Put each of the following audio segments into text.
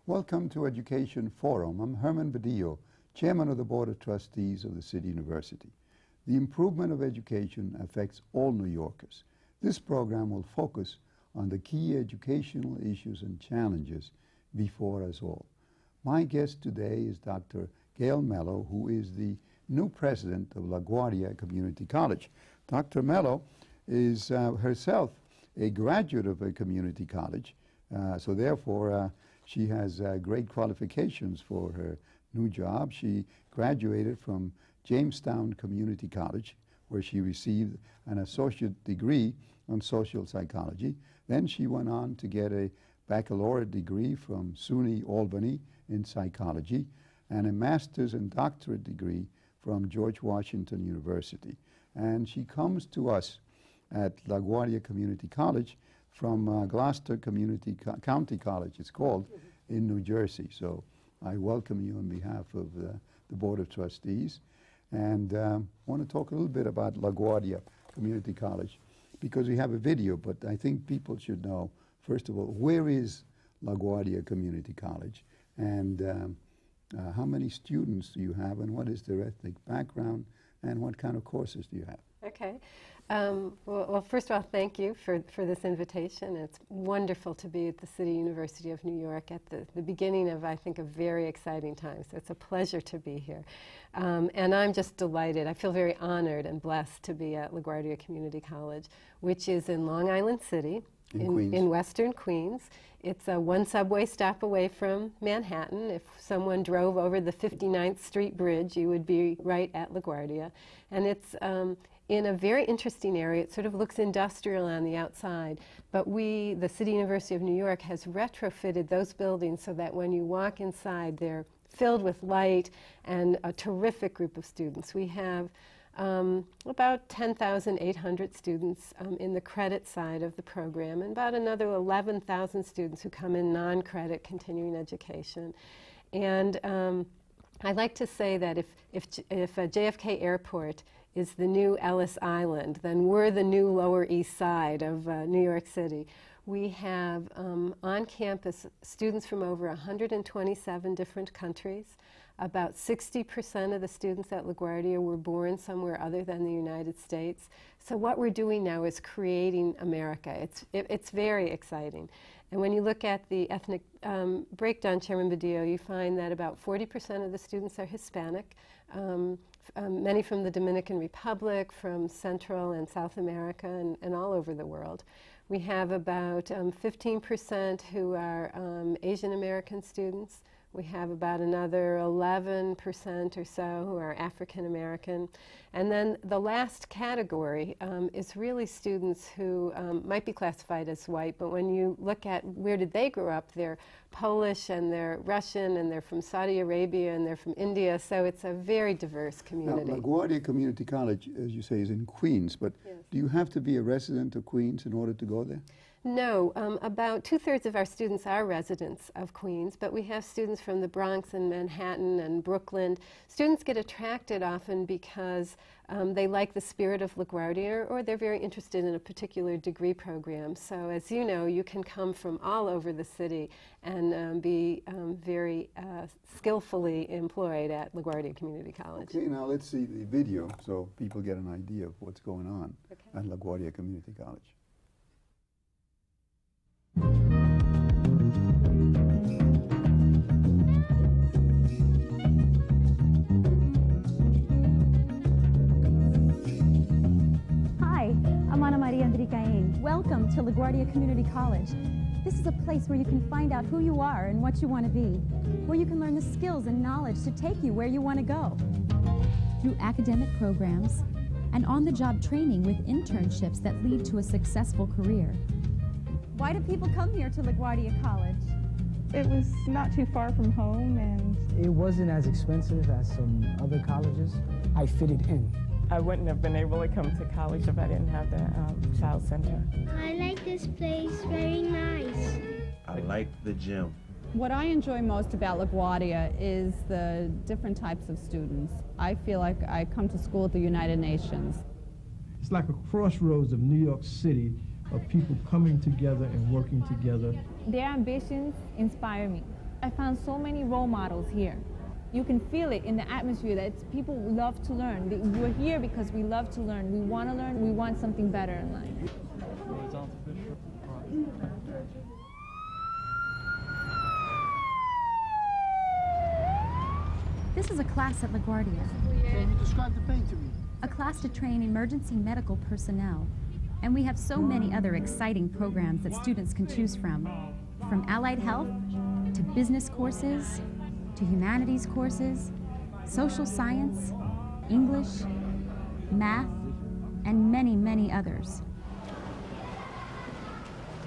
Welcome to Education Forum. I'm Herman Badillo, Chairman of the Board of Trustees of the City University. The improvement of education affects all New Yorkers. This program will focus on the key educational issues and challenges before us all. My guest today is Dr. Gail Mello, who is the new president of LaGuardia Community College. Dr. Mello is herself a graduate of a community college, so therefore she has great qualifications for her new job. She graduated from Jamestown Community College, where she received an associate degree on social psychology. Then she went on to get a baccalaureate degree from CUNY, Albany, in psychology, and a master's and doctorate degree from George Washington University. And she comes to us at LaGuardia Community College from Gloucester County College, it's called, in New Jersey. So I welcome you on behalf of the Board of Trustees. And want to talk a little bit about LaGuardia Community College, because we have a video, but I think people should know, first of all, where is LaGuardia Community College, and how many students do you have, and what is their ethnic background, and what kind of courses do you have? Okay. Well, first of all, thank you for this invitation. It's wonderful to be at the City University of New York at the beginning of, I think, a very exciting time. So it's a pleasure to be here. And I'm just delighted. I feel very honored and blessed to be at LaGuardia Community College, which is in Long Island City, in Western Queens. It's one subway stop away from Manhattan. If someone drove over the 59th Street Bridge, you would be right at LaGuardia. And it's in a very interesting area. It sort of looks industrial on the outside, but the City University of New York has retrofitted those buildings so that when you walk inside, they're filled with light and a terrific group of students. We have about 10,800 students in the credit side of the program, and about another 11,000 students who come in non-credit continuing education. And I like to say that if JFK Airport is the new Ellis Island, then we're the new Lower East Side of New York City. We have on campus students from over 127 different countries. About 60% of the students at LaGuardia were born somewhere other than the United States. So what we're doing now is creating America. It's very exciting. And when you look at the ethnic breakdown, Chairman Badillo, you find that about 40% of the students are Hispanic, many from the Dominican Republic, from Central and South America, and all over the world. We have about 15% who are Asian American students. We have about another 11% or so who are African American. And then the last category is really students who might be classified as white, but when you look at where did they grow up, they're Polish and they're Russian and they're from Saudi Arabia and they're from India, so it's a very diverse community. Now, LaGuardia Community College, as you say, is in Queens, but yes. Do you have to be a resident of Queens in order to go there? No, about 2/3 of our students are residents of Queens, but we have students from the Bronx and Manhattan and Brooklyn. Students get attracted often because they like the spirit of LaGuardia, or they're very interested in a particular degree program. So as you know, you can come from all over the city and be very skillfully employed at LaGuardia Community College. Okay, now let's see the video so people get an idea of what's going on at LaGuardia Community College. Welcome to LaGuardia Community College. This is a place where you can find out who you are and what you want to be, where you can learn the skills and knowledge to take you where you want to go. Through academic programs and on-the-job training with internships that lead to a successful career. Why do people come here to LaGuardia College? It was not too far from home, and it wasn't as expensive as some other colleges. I fitted in. I wouldn't have been able to come to college if I didn't have the child center. I like this place, very nice. I like the gym. What I enjoy most about LaGuardia is the different types of students. I feel like I come to school at the United Nations. It's like a crossroads of New York City, of people coming together and working together. Their ambitions inspire me. I found so many role models here. You can feel it in the atmosphere that it's people love to learn. We're here because we love to learn. We want to learn. We want something better in life. This is a class at LaGuardia. Can you describe the pain to me? A class to train emergency medical personnel. And we have so many other exciting programs that students can choose from allied health to business courses, to humanities courses, social science, English, math, and many, many others.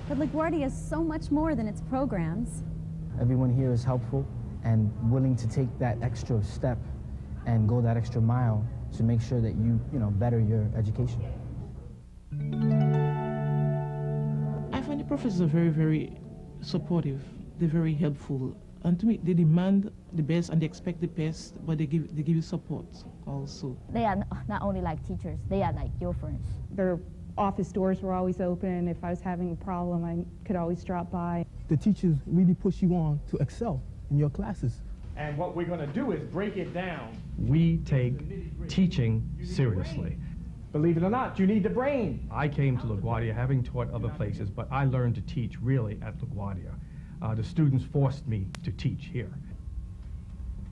But LaGuardia is so much more than its programs. Everyone here is helpful and willing to take that extra step and go that extra mile to make sure that you better your education. I find the professors are very, very supportive. They're very helpful. And to me, they demand the best and they expect the best, but they give you support also. They are not only like teachers, they are like your friends. Their office doors were always open. If I was having a problem, I could always drop by. The teachers really push you on to excel in your classes. And what we're going to do is break it down. We take teaching seriously. Believe it or not, you need the brain. I came to LaGuardia having taught other places, but I learned to teach really at LaGuardia. The students forced me to teach here.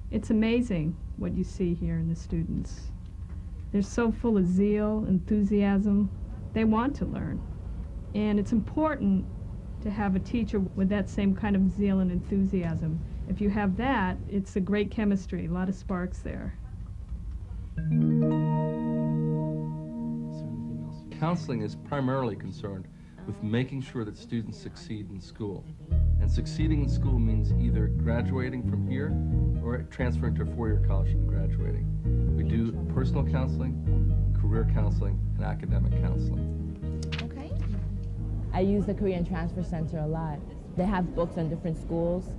It's amazing what you see here in the students. They're so full of zeal, enthusiasm. They want to learn. And it's important to have a teacher with that same kind of zeal and enthusiasm. If you have that, it's a great chemistry, a lot of sparks there. Counseling is primarily concerned with making sure that students succeed in school. And succeeding in school means either graduating from here or transferring to a four-year college and graduating. We do personal counseling, career counseling, and academic counseling. Okay. I use the Korean Transfer Center a lot. They have books on different schools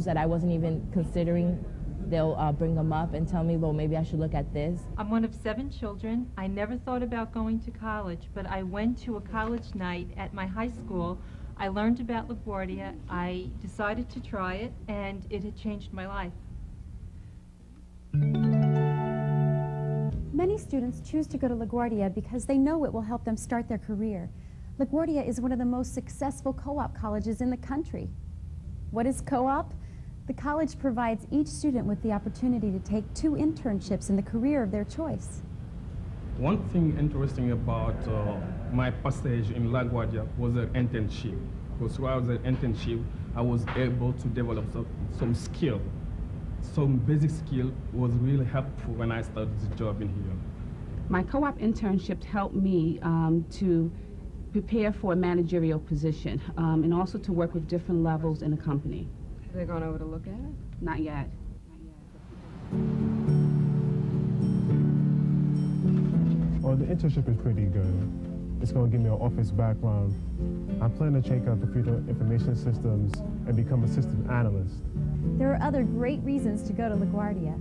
that I wasn't even considering. They'll bring them up and tell me, well, maybe I should look at this. I'm one of 7 children. I never thought about going to college, but I went to a college night at my high school. I learned about LaGuardia. I decided to try it, and it had changed my life. Many students choose to go to LaGuardia because they know it will help them start their career. LaGuardia is one of the most successful co-op colleges in the country. What is co-op? The college provides each student with the opportunity to take 2 internships in the career of their choice. One thing interesting about my passage in LaGuardia was an internship. Because while I was an internship, I was able to develop some skill. Some basic skill was really helpful when I started this job in here. My co-op internships helped me to prepare for a managerial position and also to work with different levels in the company. Have they gone over to look at it? Not yet. Well, the internship is pretty good. It's going to give me an office background. I plan to check out computer information systems and become a system analyst. There are other great reasons to go to LaGuardia.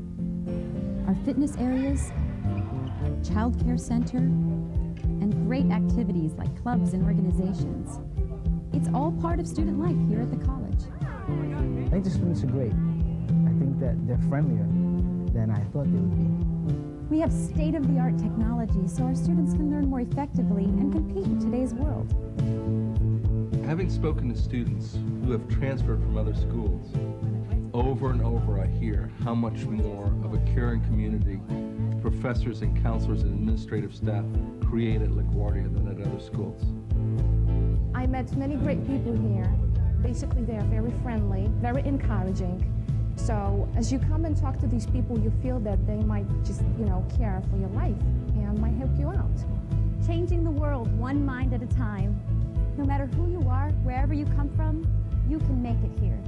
Our fitness areas, child care center, and great activities like clubs and organizations. It's all part of student life here at the college. I think the students are great. I think that they're friendlier than I thought they would be. We have state-of-the-art technology so our students can learn more effectively and compete in today's world. Having spoken to students who have transferred from other schools, over and over I hear how much more of a caring community professors and counselors and administrative staff create at LaGuardia than at other schools. I met many great people here. Basically, they are very friendly, very encouraging. So as you come and talk to these people, you feel that they might just, care for your life and might help you out. Changing the world one mind at a time. No matter who you are, wherever you come from, you can make it here.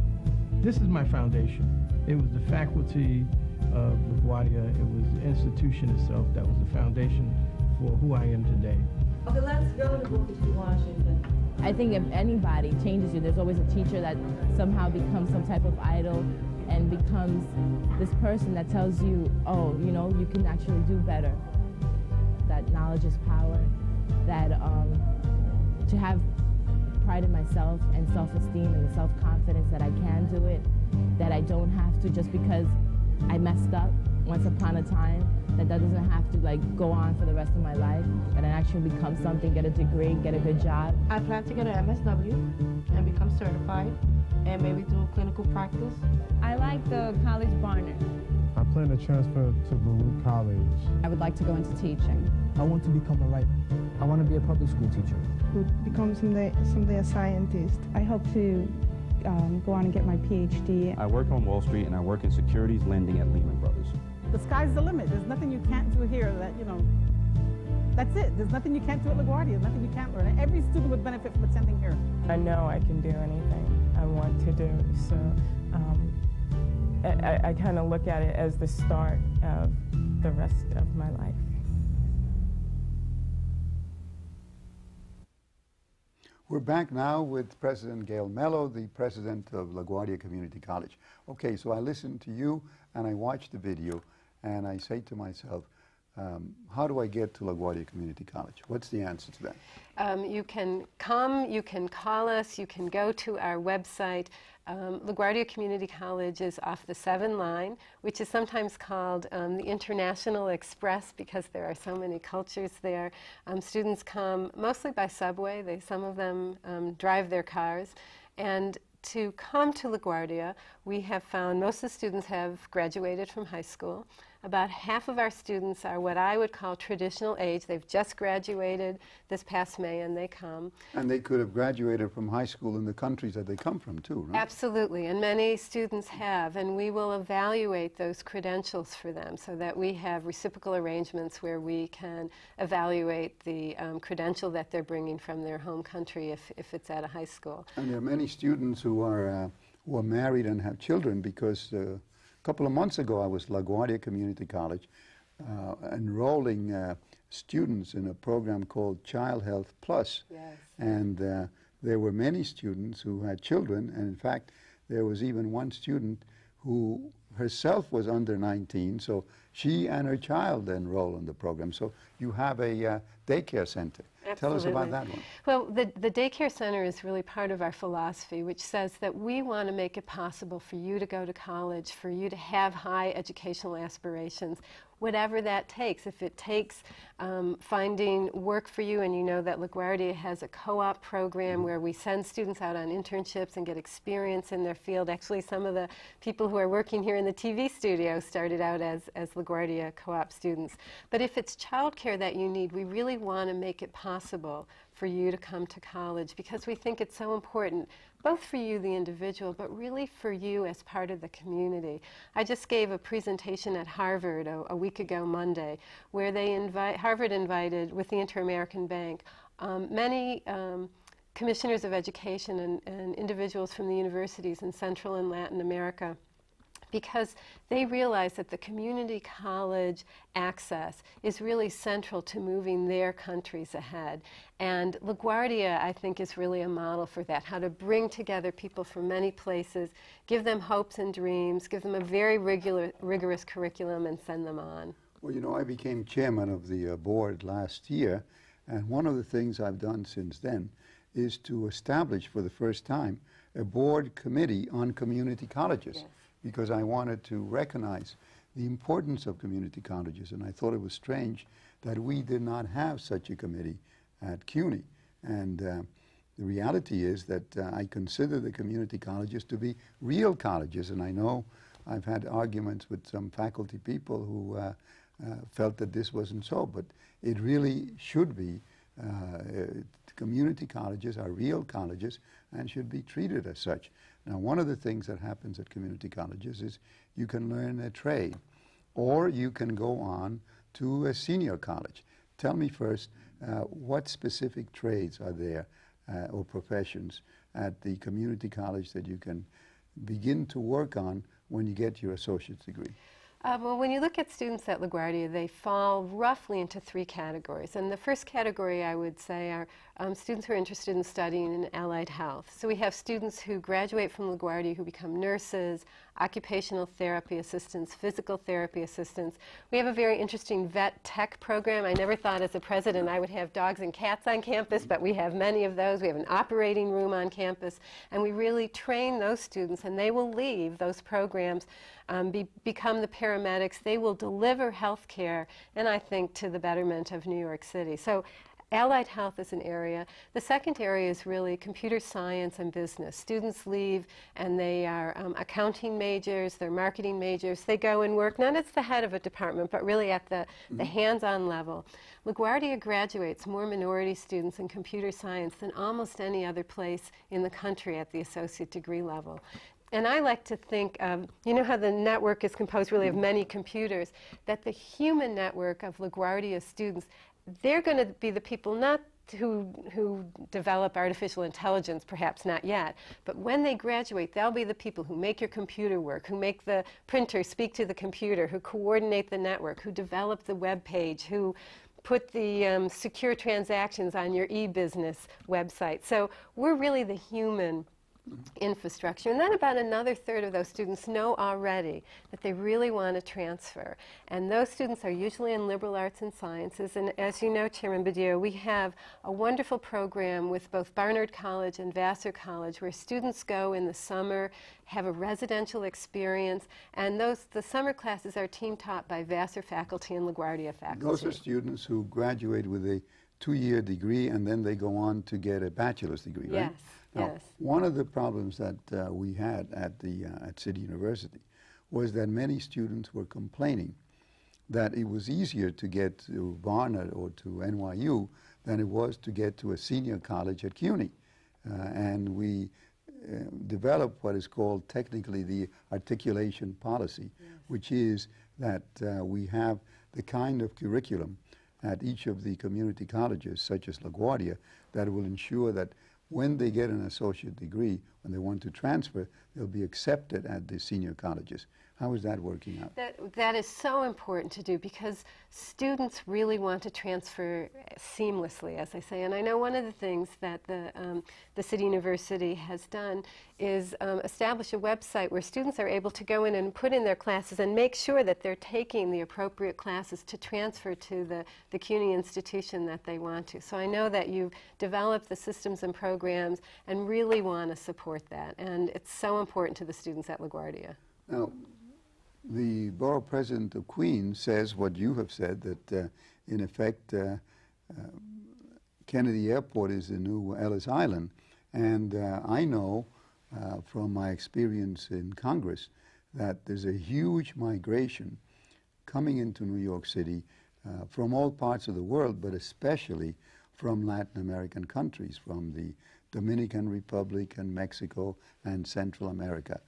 This is my foundation. It was the faculty of LaGuardia. It was the institution itself that was the foundation for who I am today. Okay, let's go to Booker T. Washington. I think if anybody changes you, there's always a teacher that somehow becomes some type of idol and becomes this person that tells you, oh, you can actually do better. That knowledge is power, that to have pride in myself and self-esteem and the self-confidence that I can do it that I don't have to, just because I messed up once upon a time, that doesn't have to like go on for the rest of my life, that I actually become something, get a degree, get a good job. I plan to get an MSW and become certified and maybe do clinical practice. I like the college Barnard. I plan to transfer to Baruch College. I would like to go into teaching. I want to become a writer. I want to be a public school teacher. Become someday a scientist. I hope to go on and get my PhD. I work on Wall Street and I work in securities lending at Lehman Brothers. The sky's the limit. There's nothing you can't do here that, you know, that's it. There's nothing you can't do at LaGuardia. There's nothing you can't learn. Every student would benefit from attending here. I know I can do anything I want to do, so I kind of look at it as the start of the rest of my life. We're back now with President Gail Mello, the president of LaGuardia Community College. Okay, so I listened to you and I watched the video and I say to myself, how do I get to LaGuardia Community College? What's the answer to that? You can come, you can call us, you can go to our website. LaGuardia Community College is off the 7 line, which is sometimes called the International Express because there are so many cultures there. Students come mostly by subway. Some of them drive their cars. And to come to LaGuardia, we have found most of the students have graduated from high school. About half of our students are what I would call traditional age. They've just graduated this past May and they come. And they could have graduated from high school in the countries that they come from too, right? Absolutely, and many students have, and we will evaluate those credentials for them so that we have reciprocal arrangements where we can evaluate the credential that they're bringing from their home country if it's at a high school. And there are many students who are married and have children because a couple of months ago I was at LaGuardia Community College enrolling students in a program called Child Health Plus. Yes. And there were many students who had children, and in fact there was even one student who herself was under 19, so she and her child enrolled in the program. So you have a daycare center. Absolutely. Tell us about that one. Well, the daycare center is really part of our philosophy, which says that we want to make it possible for you to go to college, for you to have high educational aspirations, whatever that takes. If it takes finding work for you, and you know that LaGuardia has a co-op program where we send students out on internships and get experience in their field. Actually, some of the people who are working here in the TV studio started out as LaGuardia co-op students. But if it's childcare that you need, we really want to make it possible for you to come to college because we think it's so important, both for you, the individual, but really for you as part of the community. I just gave a presentation at Harvard a week ago Monday where Harvard invited, with the Inter-American Bank, many commissioners of education and individuals from the universities in Central and Latin America, because they realize that the community college access is really central to moving their countries ahead. And LaGuardia, I think, is really a model for that, how to bring together people from many places, give them hopes and dreams, give them a very rigorous curriculum, and send them on. Well, you know, I became chairman of the board last year, and one of the things I've done since then is to establish for the first time a board committee on community colleges. Yes. Because I wanted to recognize the importance of community colleges, and I thought it was strange that we did not have such a committee at CUNY. And the reality is that I consider the community colleges to be real colleges, and I know I've had arguments with some faculty people who felt that this wasn't so, but it really should be. Community colleges are real colleges and should be treated as such. Now, one of the things that happens at community colleges is you can learn a trade, or you can go on to a senior college. Tell me first, what specific trades are there or professions at the community college that you can begin to work on when you get your associate's degree? Well, when you look at students at LaGuardia, they fall roughly into 3 categories. And the first category, I would say, are students who are interested in studying in allied health. So we have students who graduate from LaGuardia who become nurses, occupational therapy assistants, physical therapy assistants. We have a very interesting vet tech program. I never thought as a president I would have dogs and cats on campus, but we have many of those. We have an operating room on campus, and we really train those students, and they will leave those programs, become the paramedics. They will deliver health care, and I think to the betterment of New York City. So allied health is an area. The second area is really computer science and business. Students leave and they are accounting majors, they're marketing majors. They go and work not as the head of a department, but really at the hands-on level. LaGuardia graduates more minority students in computer science than almost any other place in the country at the associate degree level. And I like to think of, you know how the network is composed really of many computers, that the human network of LaGuardia students, they're going to be the people not who develop artificial intelligence, perhaps not yet, but when they graduate, they'll be the people who make your computer work, who make the printer speak to the computer, who coordinate the network, who develop the web page, who put the secure transactions on your e-business website. So we're really the human infrastructure. And then about another third of those students know already that they really want to transfer. And those students are usually in liberal arts and sciences. And as you know, Chairman Badillo, we have a wonderful program with both Barnard College and Vassar College where students go in the summer, have a residential experience, and the summer classes are team taught by Vassar faculty and LaGuardia faculty. Those are students who graduate with a 2-year degree and then they go on to get a bachelor's degree, right? Yes. Now, yes. One of the problems that we had at City University was that many students were complaining that it was easier to get to Barnard or to NYU than it was to get to a senior college at CUNY. And we developed what is called technically the articulation policy, which is that we have the kind of curriculum at each of the community colleges, such as LaGuardia, that will ensure that when they get an associate degree, when they want to transfer, they'll be accepted at the senior colleges. How is that working out? That is so important to do because students really want to transfer seamlessly, as I say. And I know one of the things that the City University has done is establish a website where students are able to go in and put in their classes and make sure that they're taking the appropriate classes to transfer to the CUNY institution that they want to. So I know that you've developed the systems and programs and really want to support that. And it's so important to the students at LaGuardia. Now, the borough president of Queens says what you have said, that in effect Kennedy Airport is the new Ellis Island. And I know from my experience in Congress that there's a huge migration coming into New York City from all parts of the world, but especially from Latin American countries, from the Dominican Republic and Mexico and Central America.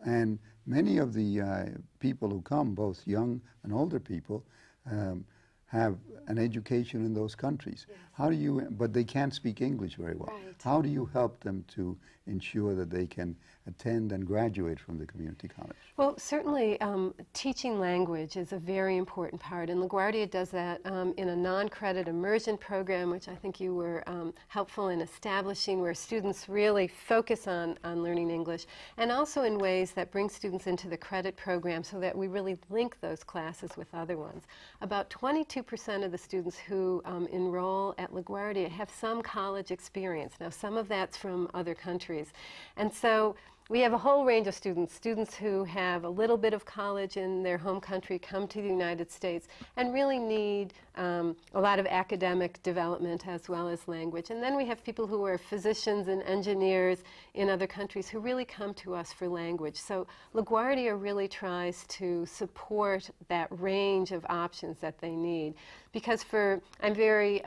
And many of the people who come, both young and older people, have an education in those countries. Yes. How do you, but they can't speak English very well. Right. How do you help them to ensure that they can attend and graduate from the community college? Well, certainly teaching language is a very important part, and LaGuardia does that in a non-credit immersion program, which I think you were helpful in establishing, where students really focus on learning English, and also in ways that bring students into the credit program so that we really link those classes with other ones. About 22% of the students who enroll at LaGuardia have some college experience. Now, some of that's from other countries. And so we have a whole range of students who have a little bit of college in their home country, come to the United States, and really need a lot of academic development as well as language. And then we have people who are physicians and engineers in other countries who really come to us for language. So LaGuardia really tries to support that range of options that they need. Because I'm very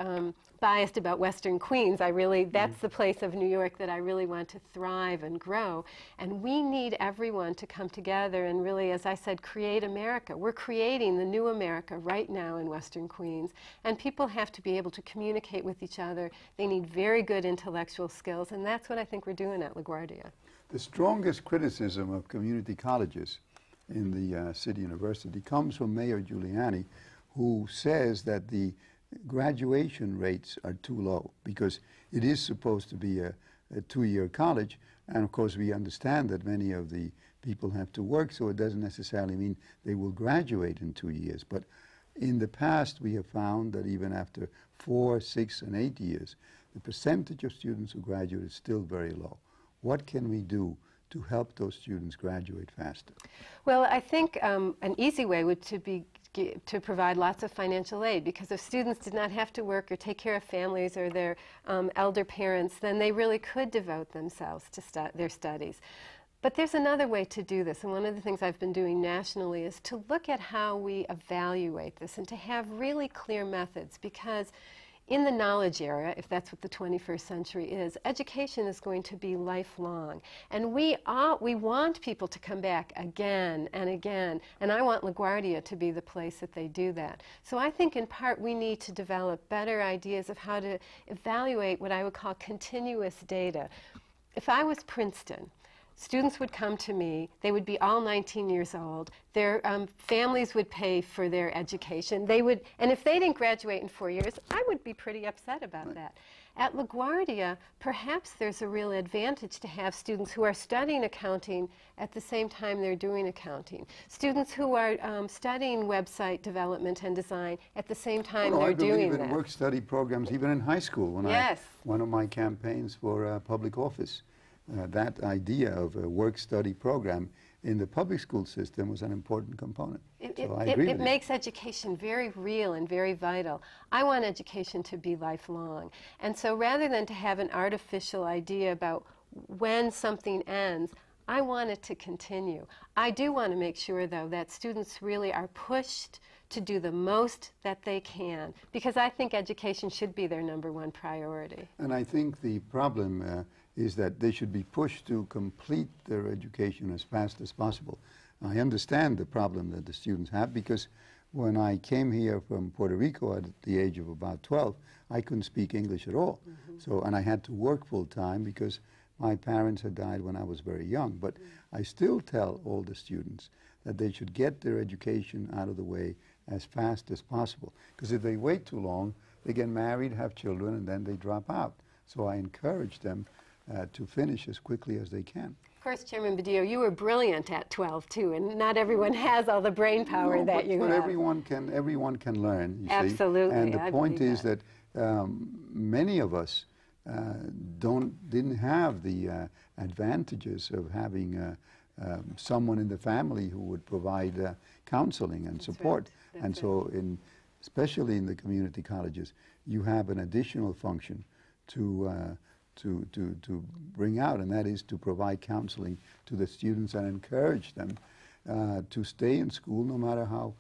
biased about Western Queens. That's the place of New York that I really want to thrive and grow. And we need everyone to come together and really, as I said, create America. We're creating the new America right now in Western Queens. And people have to be able to communicate with each other. They need very good intellectual skills. And that's what I think we're doing at LaGuardia. The strongest criticism of community colleges in the City University comes from Mayor Giuliani, who says that the graduation rates are too low because it is supposed to be a a 2-year college. And of course, we understand that many of the people have to work, so it doesn't necessarily mean they will graduate in 2 years. But in the past, we have found that even after 4, 6, and 8 years, the percentage of students who graduate is still very low. What can we do to help those students graduate faster? Well, I think an easy way would be to provide lots of financial aid, because if students did not have to work or take care of families or their elder parents, then they really could devote themselves to their studies. But there's another way to do this, and one of the things I've been doing nationally is to look at how we evaluate this and to have really clear methods, because in the knowledge era, if that's what the 21st century is, education is going to be lifelong. And we want people to come back again and again, and I want LaGuardia to be the place that they do that. So I think in part we need to develop better ideas of how to evaluate what I would call continuous data. If I was Princeton, students would come to me, they would be all 19 years old, their families would pay for their education, and if they didn't graduate in 4 years, I would be pretty upset about that. At LaGuardia, perhaps there's a real advantage to have students who are studying accounting at the same time they're doing accounting. Students who are studying website development and design at the same time they're doing that. I believe in work-study programs, even in high school, when one of my campaigns for public office. That idea of a work-study program in the public school system was an important component. It makes education very real and very vital. I want education to be lifelong. And so rather than to have an artificial idea about when something ends, I want it to continue. I do want to make sure, though, that students really are pushed to do the most that they can, because I think education should be their #1 priority. And I think the problem is that they should be pushed to complete their education as fast as possible. I understand the problem that the students have, because when I came here from Puerto Rico at the age of about 12, I couldn't speak English at all. And I had to work full-time because my parents had died when I was very young. But I still tell all the students that they should get their education out of the way as fast as possible. Because if they wait too long, they get married, have children, and then they drop out. So I encourage them to finish as quickly as they can. Of course, Chairman Badillo, you were brilliant at 12 too, and not everyone has all the brain power that you have. But everyone can learn. You Absolutely, see? And the point is that many of us didn't have the advantages of having someone in the family who would provide counseling and support. And so, especially in the community colleges, you have an additional function to bring out, and that is to provide counseling to the students and encourage them to stay in school no matter how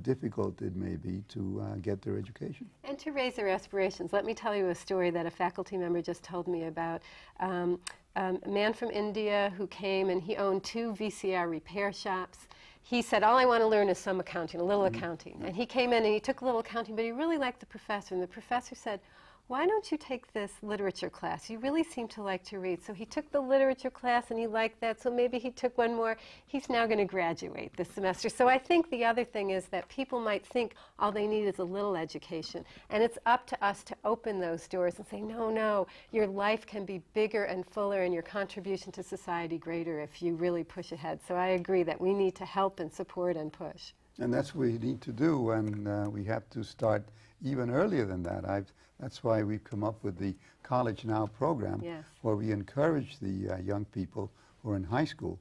difficult it may be to get their education. And to raise their aspirations. Let me tell you a story that a faculty member just told me about. A man from India who came, and he owned 2 VCR repair shops. He said, all I want to learn is some accounting, a little accounting. And he came in and he took a little accounting, but he really liked the professor. And the professor said, why don't you take this literature class? You really seem to like to read. So he took the literature class and he liked that, so maybe he took one more. He's now going to graduate this semester. So I think the other thing is that people might think all they need is a little education. And it's up to us to open those doors and say, no, no, your life can be bigger and fuller and your contribution to society greater if you really push ahead. So I agree that we need to help and support and push. And that's what we need to do, and we have to start even earlier than that. That's why we've come up with the College Now program, where we encourage the young people who are in high school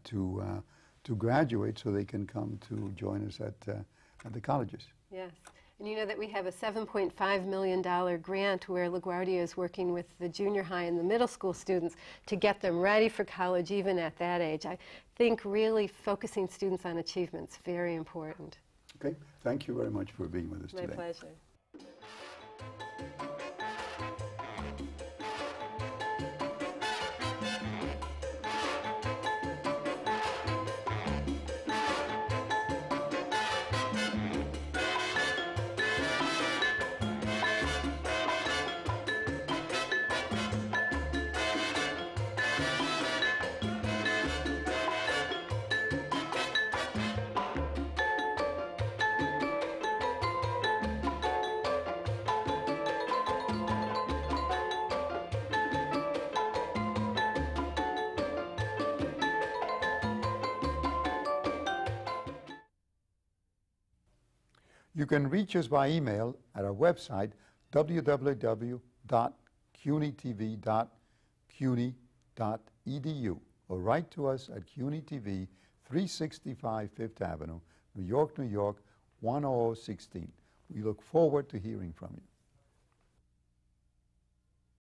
to graduate so they can come to join us at the colleges. Yes. And you know that we have a $7.5 million grant where LaGuardia is working with the junior high and the middle school students to get them ready for college even at that age. I think really focusing students on achievement is very important. Okay. Thank you very much for being with us today. My pleasure. You can reach us by email at our website, www.cunytv.cuny.edu, or write to us at CUNY TV, 365 Fifth Avenue, New York, New York, 10016. We look forward to hearing from you.